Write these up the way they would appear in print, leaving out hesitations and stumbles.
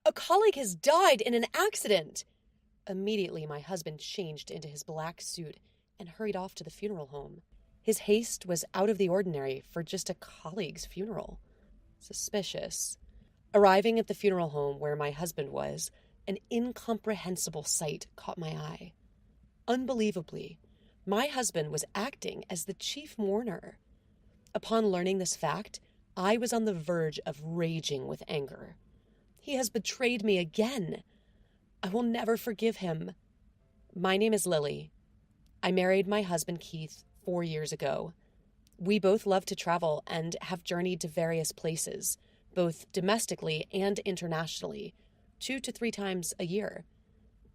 A colleague has died in an accident. Immediately, my husband changed into his black suit and hurried off to the funeral home. His haste was out of the ordinary for just a colleague's funeral. Suspicious. Arriving at the funeral home where my husband was, an incomprehensible sight caught my eye. Unbelievably, my husband was acting as the chief mourner. Upon learning this fact, I was on the verge of raging with anger. He has betrayed me again. I will never forgive him. My name is Lily. I married my husband Keith 4 years ago. We both love to travel and have journeyed to various places, both domestically and internationally, 2 to 3 times a year.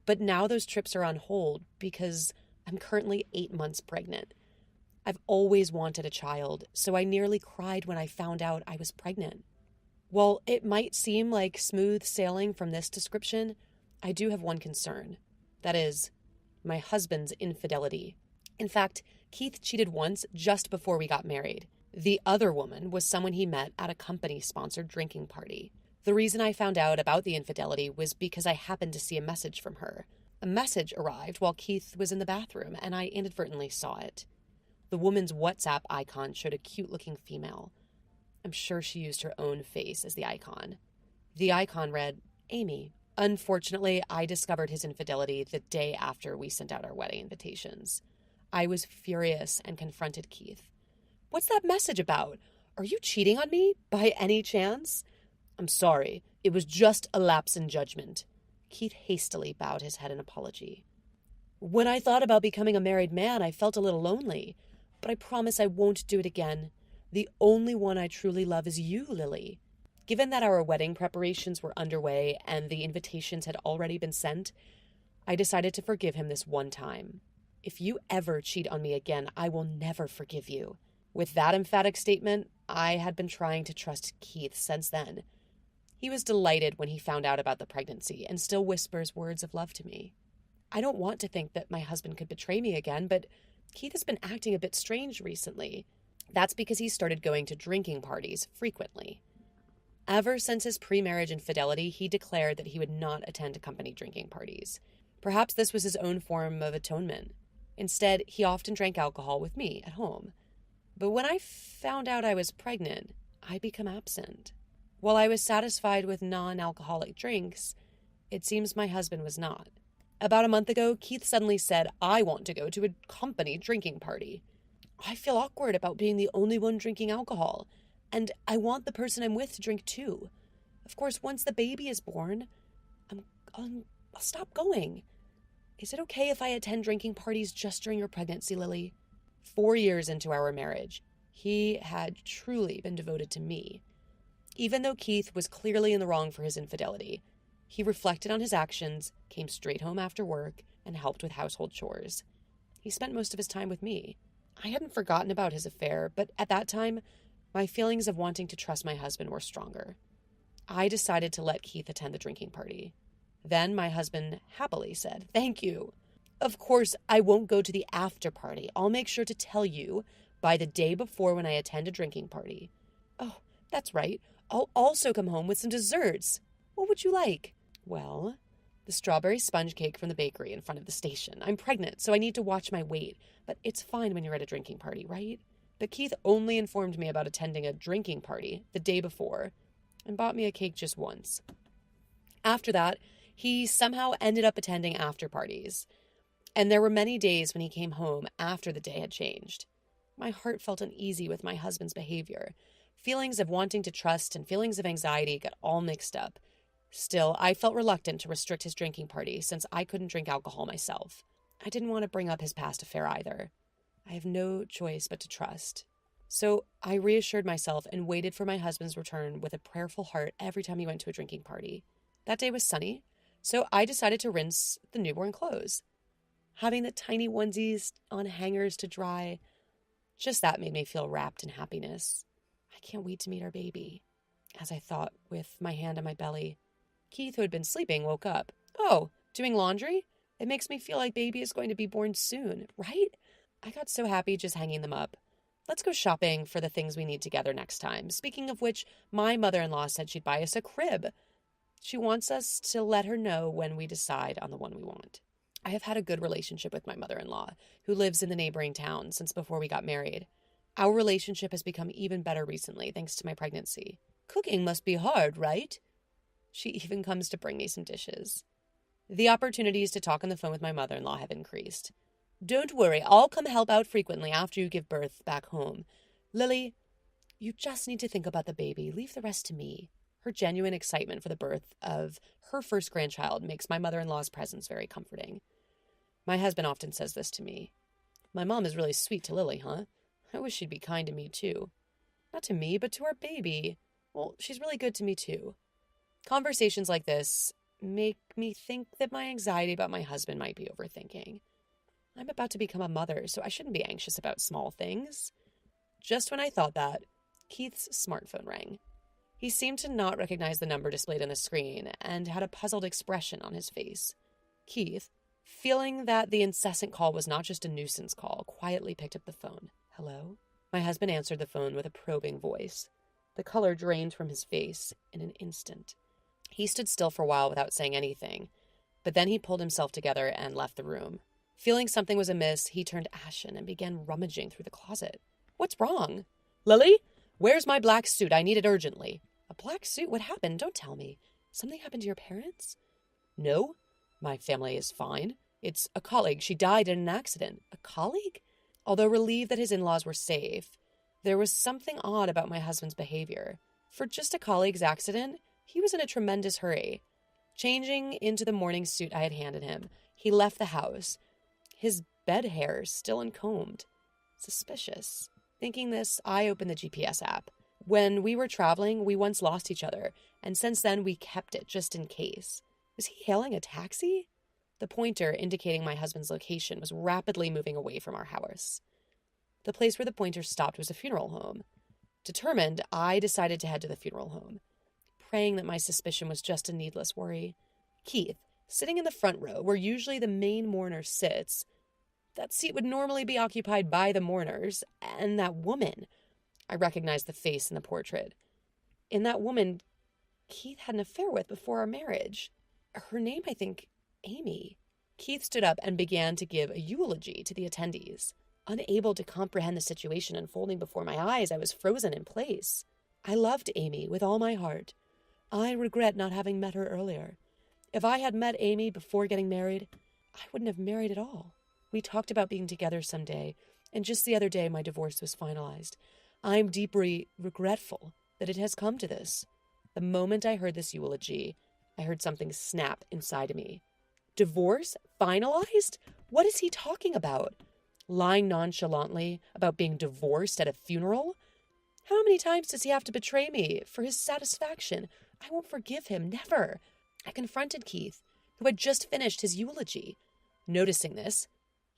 But now those trips are on hold because I'm currently 8 months pregnant. I've always wanted a child, so I nearly cried when I found out I was pregnant. While it might seem like smooth sailing from this description, I do have one concern. That is, my husband's infidelity. In fact, Keith cheated once just before we got married. The other woman was someone he met at a company-sponsored drinking party. The reason I found out about the infidelity was because I happened to see a message from her. A message arrived while Keith was in the bathroom, and I inadvertently saw it. The woman's WhatsApp icon showed a cute-looking female. I'm sure she used her own face as the icon. The icon read, Amy. Unfortunately, I discovered his infidelity the day after we sent out our wedding invitations. I was furious and confronted Keith. What's that message about? Are you cheating on me, by any chance? I'm sorry. It was just a lapse in judgment. Keith hastily bowed his head in apology. When I thought about becoming a married man, I felt a little lonely, but I promise I won't do it again. The only one I truly love is you, Lily. Given that our wedding preparations were underway and the invitations had already been sent, I decided to forgive him this one time. If you ever cheat on me again, I will never forgive you. With that emphatic statement, I had been trying to trust Keith since then. He was delighted when he found out about the pregnancy and still whispers words of love to me. I don't want to think that my husband could betray me again, but Keith has been acting a bit strange recently. That's because he started going to drinking parties frequently. Ever since his pre-marriage infidelity, he declared that he would not attend company drinking parties. Perhaps this was his own form of atonement. Instead, he often drank alcohol with me at home. But when I found out I was pregnant, I became absent. While I was satisfied with non-alcoholic drinks, it seems my husband was not. About a month ago, Keith suddenly said, I want to go to a company drinking party. I feel awkward about being the only one drinking alcohol, and I want the person I'm with to drink too. Of course, once the baby is born, I'll stop going. Is it okay if I attend drinking parties just during your pregnancy, Lily? 4 years into our marriage, he had truly been devoted to me. Even though Keith was clearly in the wrong for his infidelity, he reflected on his actions, came straight home after work, and helped with household chores. He spent most of his time with me. I hadn't forgotten about his affair, but at that time, my feelings of wanting to trust my husband were stronger. I decided to let Keith attend the drinking party. Then my husband happily said, Thank you. Of course, I won't go to the after party. I'll make sure to tell you by the day before when I attend a drinking party. Oh, that's right. I'll also come home with some desserts. What would you like? Well, the strawberry sponge cake from the bakery in front of the station. I'm pregnant, so I need to watch my weight, but it's fine when you're at a drinking party, right? But Keith only informed me about attending a drinking party the day before and bought me a cake just once. After that, he somehow ended up attending after parties, and there were many days when he came home after the day had changed. My heart felt uneasy with my husband's behavior. Feelings of wanting to trust and feelings of anxiety got all mixed up. Still, I felt reluctant to restrict his drinking party since I couldn't drink alcohol myself. I didn't want to bring up his past affair either. I have no choice but to trust. So I reassured myself and waited for my husband's return with a prayerful heart every time he went to a drinking party. That day was sunny, so I decided to rinse the newborn clothes. Having the tiny onesies on hangers to dry, just that made me feel wrapped in happiness. I can't wait to meet our baby. As I thought, with my hand on my belly, Keith, who had been sleeping, woke up. Oh, doing laundry? It makes me feel like baby is going to be born soon, right? I got so happy just hanging them up. Let's go shopping for the things we need together next time. Speaking of which, my mother-in-law said she'd buy us a crib. She wants us to let her know when we decide on the one we want. I have had a good relationship with my mother-in-law, who lives in the neighboring town, since before we got married. Our relationship has become even better recently, thanks to my pregnancy. Cooking must be hard, right? She even comes to bring me some dishes. The opportunities to talk on the phone with my mother-in-law have increased. Don't worry, I'll come help out frequently after you give birth back home. Lily, you just need to think about the baby. Leave the rest to me. Her genuine excitement for the birth of her first grandchild makes my mother-in-law's presence very comforting. My husband often says this to me. My mom is really sweet to Lily, huh? I wish she'd be kind to me, too. Not to me, but to our baby. Well, she's really good to me, too. Conversations like this make me think that my anxiety about my husband might be overthinking. I'm about to become a mother, so I shouldn't be anxious about small things. Just when I thought that, Keith's smartphone rang. He seemed to not recognize the number displayed on the screen and had a puzzled expression on his face. Keith, feeling that the incessant call was not just a nuisance call, quietly picked up the phone. Hello? My husband answered the phone with a probing voice. The color drained from his face in an instant. He stood still for a while without saying anything, but then he pulled himself together and left the room. Feeling something was amiss, he turned ashen and began rummaging through the closet. What's wrong? Lily? Where's my black suit? I need it urgently. A black suit? What happened? Don't tell me. Something happened to your parents? No. My family is fine. It's a colleague. She died in an accident. A colleague? Although relieved that his in-laws were safe, there was something odd about my husband's behavior. For just a colleague's accident, he was in a tremendous hurry. Changing into the morning suit I had handed him, he left the house, his bed hair still uncombed. Suspicious. Thinking this, I opened the GPS app. When we were traveling, we once lost each other, and since then we kept it just in case. Was he hailing a taxi? The pointer indicating my husband's location was rapidly moving away from our house. The place where the pointer stopped was a funeral home. Determined, I decided to head to the funeral home, praying that my suspicion was just a needless worry. Keith, sitting in the front row, where usually the main mourner sits, that seat would normally be occupied by the mourners, and that woman. I recognized the face in the portrait. In that woman, Keith had an affair with before our marriage. Her name, I think, Amy. Keith stood up and began to give a eulogy to the attendees. Unable to comprehend the situation unfolding before my eyes, I was frozen in place. I loved Amy with all my heart. I regret not having met her earlier. If I had met Amy before getting married, I wouldn't have married at all. We talked about being together someday, and just the other day my divorce was finalized. I'm deeply regretful that it has come to this. The moment I heard this eulogy, I heard something snap inside of me. Divorce? Finalized? What is he talking about? Lying nonchalantly about being divorced at a funeral? How many times does he have to betray me for his satisfaction? I won't forgive him, never. I confronted Keith, who had just finished his eulogy. Noticing this,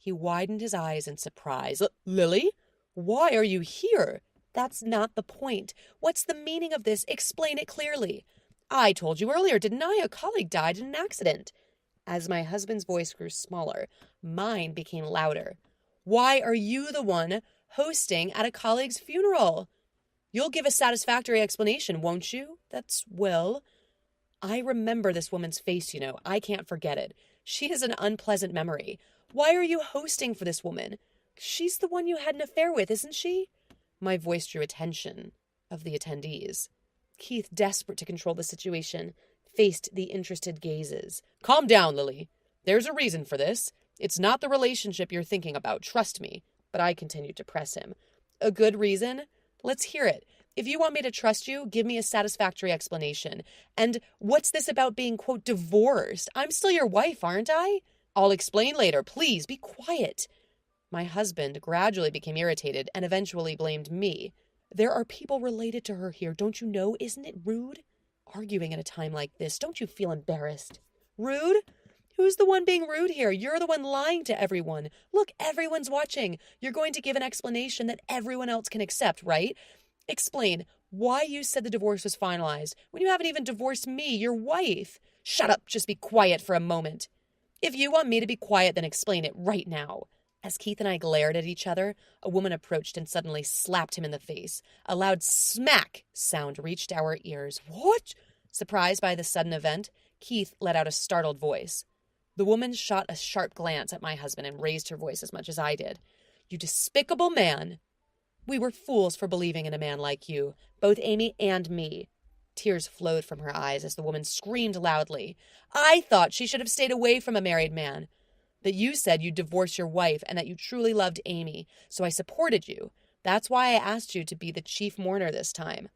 he widened his eyes in surprise. Lily? Why are you here? That's not the point. What's the meaning of this? Explain it clearly. I told you earlier, didn't I? A colleague died in an accident. As my husband's voice grew smaller, mine became louder. Why are you the one hosting at a colleague's funeral? You'll give a satisfactory explanation, won't you? That's well. I remember this woman's face, you know. I can't forget it. She is an unpleasant memory. Why are you hosting for this woman? She's the one you had an affair with, isn't she? My voice drew attention of the attendees. Keith, desperate to control the situation, faced the interested gazes. Calm down, Lily. There's a reason for this. It's not the relationship you're thinking about, trust me. But I continued to press him. A good reason? Let's hear it. If you want me to trust you, give me a satisfactory explanation. And what's this about being, quote, divorced? I'm still your wife, aren't I? I'll explain later. Please, be quiet. My husband gradually became irritated and eventually blamed me. There are people related to her here, don't you know? Isn't it rude? Arguing at a time like this, don't you feel embarrassed? Rude? Who's the one being rude here? You're the one lying to everyone. Look, everyone's watching. You're going to give an explanation that everyone else can accept, right? Explain why you said the divorce was finalized when you haven't even divorced me, your wife. Shut up, just be quiet for a moment. If you want me to be quiet, then explain it right now. As Keith and I glared at each other, a woman approached and suddenly slapped him in the face. A loud smack sound reached our ears. What? Surprised by this sudden event, Keith let out a startled voice. The woman shot a sharp glance at my husband and raised her voice as much as I did. You despicable man! We were fools for believing in a man like you, both Amy and me. Tears flowed from her eyes as the woman screamed loudly. I thought she should have stayed away from a married man. But you said you'd divorce your wife and that you truly loved Amy, so I supported you. That's why I asked you to be the chief mourner this time.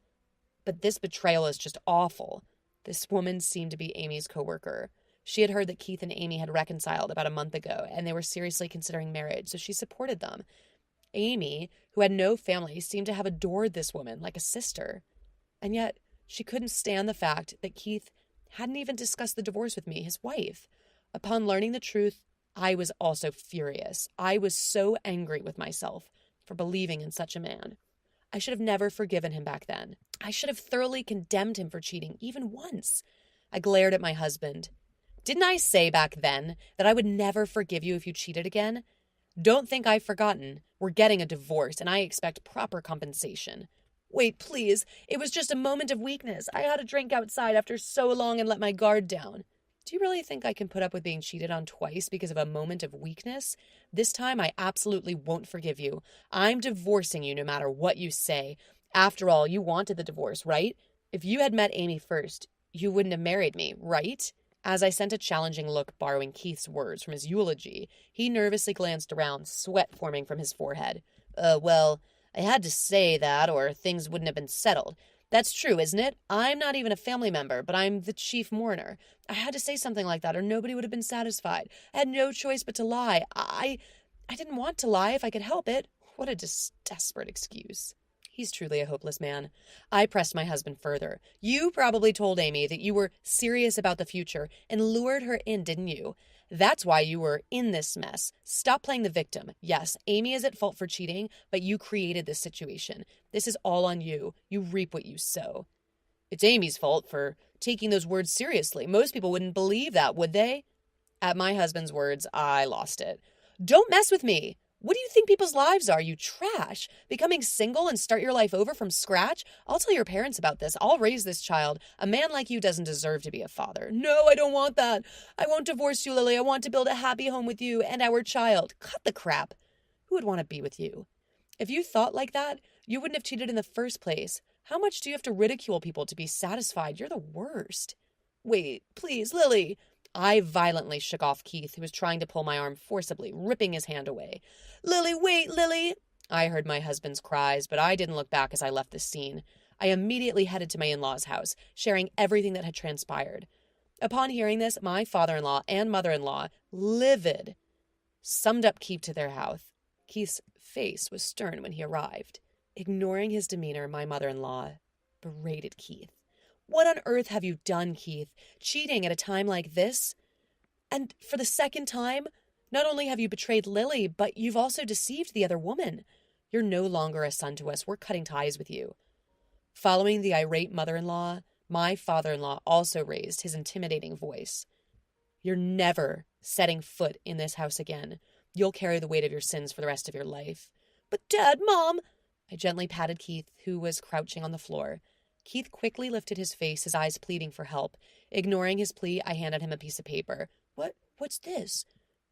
But this betrayal is just awful. This woman seemed to be Amy's coworker. She had heard that Keith and Amy had reconciled about a month ago, and they were seriously considering marriage, so she supported them. Amy, who had no family, seemed to have adored this woman like a sister. And yet, she couldn't stand the fact that Keith hadn't even discussed the divorce with me, his wife. Upon learning the truth, I was also furious. I was so angry with myself for believing in such a man. I should have never forgiven him back then. I should have thoroughly condemned him for cheating, even once. I glared at my husband. Didn't I say back then that I would never forgive you if you cheated again? Don't think I've forgotten. We're getting a divorce, and I expect proper compensation. Wait, please. It was just a moment of weakness. I had a drink outside after so long and let my guard down. Do you really think I can put up with being cheated on twice because of a moment of weakness? This time I absolutely won't forgive you. I'm divorcing you no matter what you say. After all, you wanted the divorce, right? If you had met Amy first, you wouldn't have married me, right? As I sent a challenging look borrowing Keith's words from his eulogy, he nervously glanced around, sweat forming from his forehead. Well, I had to say that or things wouldn't have been settled. That's true, isn't it? I'm not even a family member, but I'm the chief mourner. I had to say something like that or nobody would have been satisfied. I had no choice but to lie. I didn't want to lie if I could help it. What a desperate excuse. He's truly a hopeless man. I pressed my husband further. You probably told Amy that you were serious about the future and lured her in, didn't you? That's why you were in this mess. Stop playing the victim. Yes, Amy is at fault for cheating, but you created this situation. This is all on you. You reap what you sow. It's Amy's fault for taking those words seriously. Most people wouldn't believe that, would they? At my husband's words, I lost it. Don't mess with me. What do you think people's lives are, you trash? Becoming single and start your life over from scratch? I'll tell your parents about this. I'll raise this child. A man like you doesn't deserve to be a father. No, I don't want that. I won't divorce you, Lily. I want to build a happy home with you and our child. Cut the crap. Who would want to be with you? If you thought like that, you wouldn't have cheated in the first place. How much do you have to ridicule people to be satisfied? You're the worst. Wait, please, Lily. I violently shook off Keith, who was trying to pull my arm forcibly, ripping his hand away. Lily, wait, Lily! I heard my husband's cries, but I didn't look back as I left the scene. I immediately headed to my in-laws' house, sharing everything that had transpired. Upon hearing this, my father-in-law and mother-in-law, livid, summed up Keith to their house. Keith's face was stern when he arrived. Ignoring his demeanor, my mother-in-law berated Keith. What on earth have you done, Keith? Cheating at a time like this? And for the second time, not only have you betrayed Lily, but you've also deceived the other woman. You're no longer a son to us. We're cutting ties with you. Following the irate mother-in-law, my father-in-law also raised his intimidating voice. You're never setting foot in this house again. You'll carry the weight of your sins for the rest of your life. But Dad, Mom! I gently patted Keith, who was crouching on the floor. Keith quickly lifted his face, his eyes pleading for help. Ignoring his plea, I handed him a piece of paper. What's this?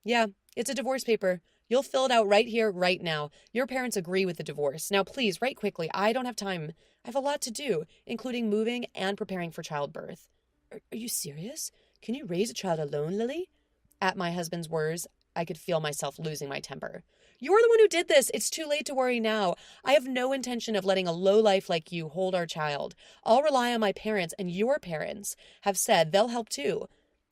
Yeah, it's a divorce paper. You'll fill it out right here, right now. Your parents agree with the divorce. Now, please, write quickly. I don't have time. I have a lot to do, including moving and preparing for childbirth. Are you serious? Can you raise a child alone, Lily? At my husband's words, I could feel myself losing my temper. You're the one who did this. It's too late to worry now. I have no intention of letting a lowlife like you hold our child. I'll rely on my parents, and your parents have said they'll help too.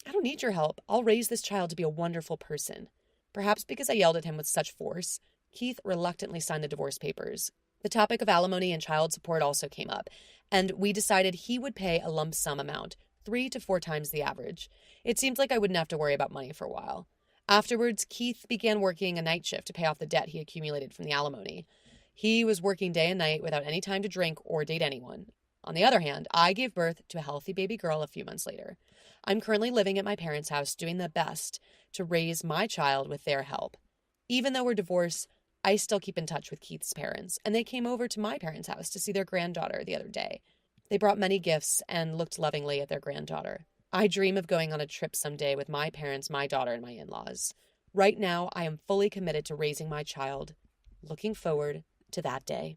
I don't need your help. I'll raise this child to be a wonderful person. Perhaps because I yelled at him with such force, Keith reluctantly signed the divorce papers. The topic of alimony and child support also came up, and we decided he would pay a lump sum amount, 3 to 4 times the average. It seemed like I wouldn't have to worry about money for a while. Afterwards, Keith began working a night shift to pay off the debt he accumulated from the alimony. He was working day and night without any time to drink or date anyone. On the other hand, I gave birth to a healthy baby girl a few months later. I'm currently living at my parents' house, doing the best to raise my child with their help. Even though we're divorced, I still keep in touch with Keith's parents, and they came over to my parents' house to see their granddaughter the other day. They brought many gifts and looked lovingly at their granddaughter. I dream of going on a trip someday with my parents, my daughter, and my in-laws. Right now, I am fully committed to raising my child, looking forward to that day.